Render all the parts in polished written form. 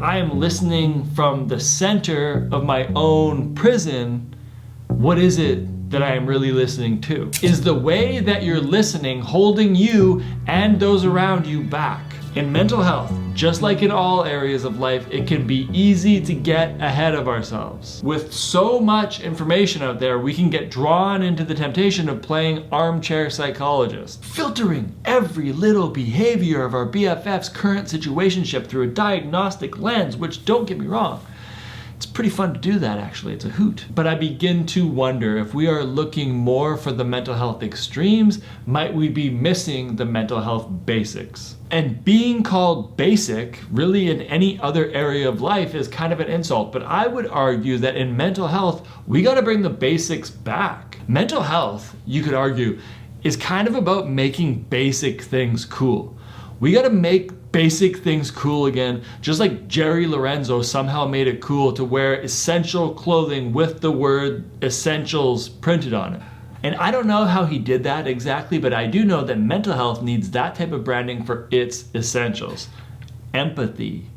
I am listening from the center of my own prison, what is it that I am really listening to? Is the way that you're listening holding you and those around you back? In mental health, just like in all areas of life, it can be easy to get ahead of ourselves. With so much information out there, we can get drawn into the temptation of playing armchair psychologist, filtering every little behavior of our BFF's current situationship through a diagnostic lens, which, don't get me wrong, it's pretty fun to do that actually, it's a hoot. But I begin to wonder if we are looking more for the mental health extremes, might we be missing the mental health basics? And being called basic, really in any other area of life, is kind of an insult, but I would argue that in mental health, we gotta bring the basics back. Mental health, you could argue, is kind of about making basic things cool. We gotta make basic things cool again, just like Jerry Lorenzo somehow made it cool to wear essential clothing with the word essentials printed on it. And I don't know how he did that exactly, but I do know that mental health needs that type of branding for its essentials. Empathy,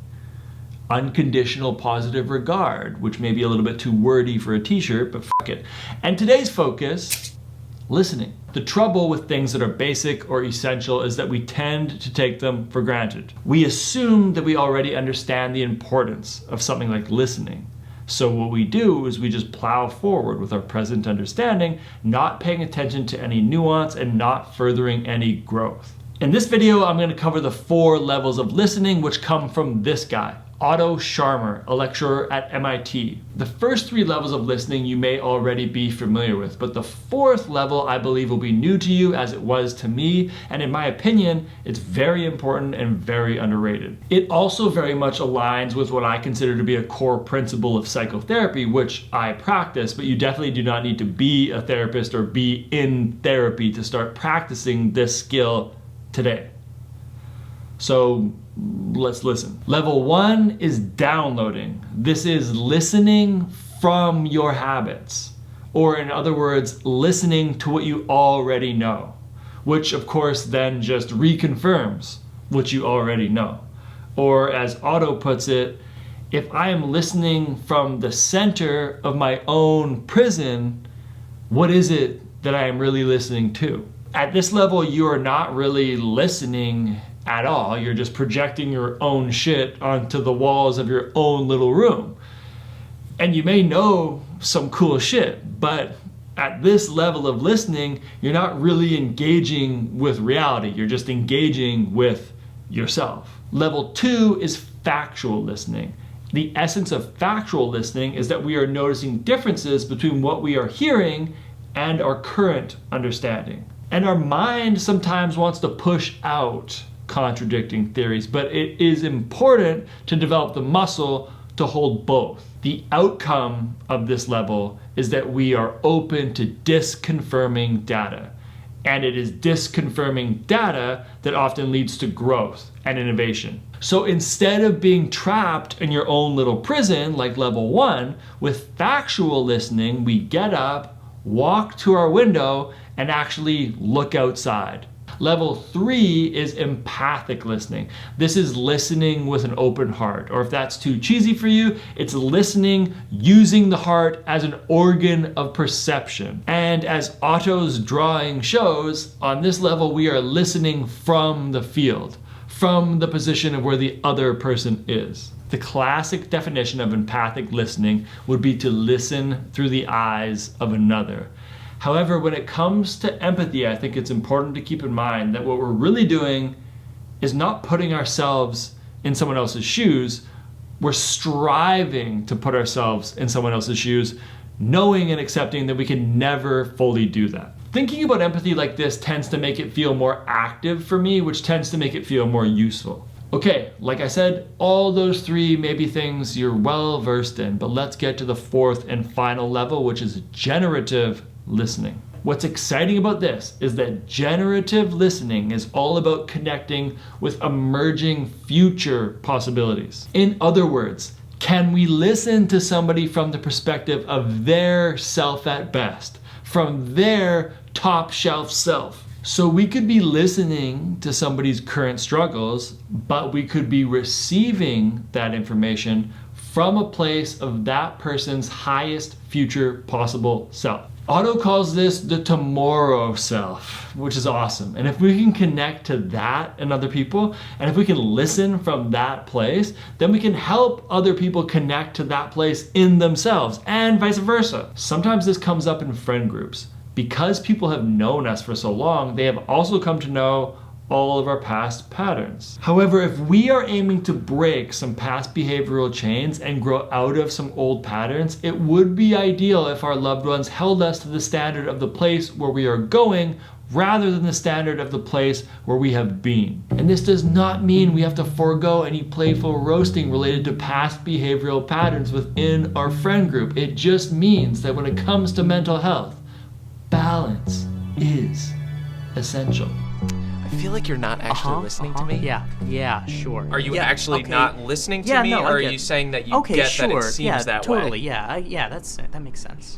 unconditional positive regard, which may be a little bit too wordy for a t-shirt, but fuck it. And today's focus, listening. The trouble with things that are basic or essential is that we tend to take them for granted. We assume that we already understand the importance of something like listening. So what we do is we just plow forward with our present understanding, not paying attention to any nuance and not furthering any growth. In this video, I'm going to cover the 4 levels of listening which come from this guy, Otto Scharmer, a lecturer at MIT. The first 3 levels of listening you may already be familiar with, but the 4th level I believe will be new to you as it was to me, and in my opinion, it's very important and very underrated. It also very much aligns with what I consider to be a core principle of psychotherapy, which I practice, but you definitely do not need to be a therapist or be in therapy to start practicing this skill today. So let's listen. Level 1 is downloading. This is listening from your habits, or in other words, listening to what you already know, which of course then just reconfirms what you already know. Or as Otto puts it, if I am listening from the center of my own prison, what is it that I am really listening to? At this level, you are not really listening at all. You're just projecting your own shit onto the walls of your own little room. And you may know some cool shit, but at this level of listening, you're not really engaging with reality. You're just engaging with yourself. Level 2 is factual listening. The essence of factual listening is that we are noticing differences between what we are hearing and our current understanding. And our mind sometimes wants to push out contradicting theories, but it is important to develop the muscle to hold both. The outcome of this level is that we are open to disconfirming data. And it is disconfirming data that often leads to growth and innovation. So instead of being trapped in your own little prison like level 1, with factual listening, we get up, walk to our window, and actually look outside. Level 3 is empathic listening. This is listening with an open heart, or if that's too cheesy for you, it's listening using the heart as an organ of perception. And as Otto's drawing shows, on this level we are listening from the field, from the position of where the other person is. The classic definition of empathic listening would be to listen through the eyes of another. However, when it comes to empathy, I think it's important to keep in mind that what we're really doing is not putting ourselves in someone else's shoes. We're striving to put ourselves in someone else's shoes, knowing and accepting that we can never fully do that. Thinking about empathy like this tends to make it feel more active for me, which tends to make it feel more useful. Okay, like I said, all those 3 may be things you're well versed in, but let's get to the 4th and final level, which is generative listening. What's exciting about this is that generative listening is all about connecting with emerging future possibilities. In other words, can we listen to somebody from the perspective of their self at best, from their top shelf self? So we could be listening to somebody's current struggles, but we could be receiving that information from a place of that person's highest future possible self. Otto calls this the tomorrow self, which is awesome. And if we can connect to that in other people, and if we can listen from that place, then we can help other people connect to that place in themselves, and vice versa. Sometimes this comes up in friend groups. Because people have known us for so long, they have also come to know all of our past patterns. However, if we are aiming to break some past behavioral chains and grow out of some old patterns, it would be ideal if our loved ones held us to the standard of the place where we are going rather than the standard of the place where we have been. And this does not mean we have to forego any playful roasting related to past behavioral patterns within our friend group. It just means that when it comes to mental health, balance is essential. I feel like you're not actually listening to me. Yeah, sure. Are you Yeah, actually okay. not listening to me, no, or I are get- you saying that you okay, get sure. that it seems yeah, that totally. way? Yeah, that makes sense.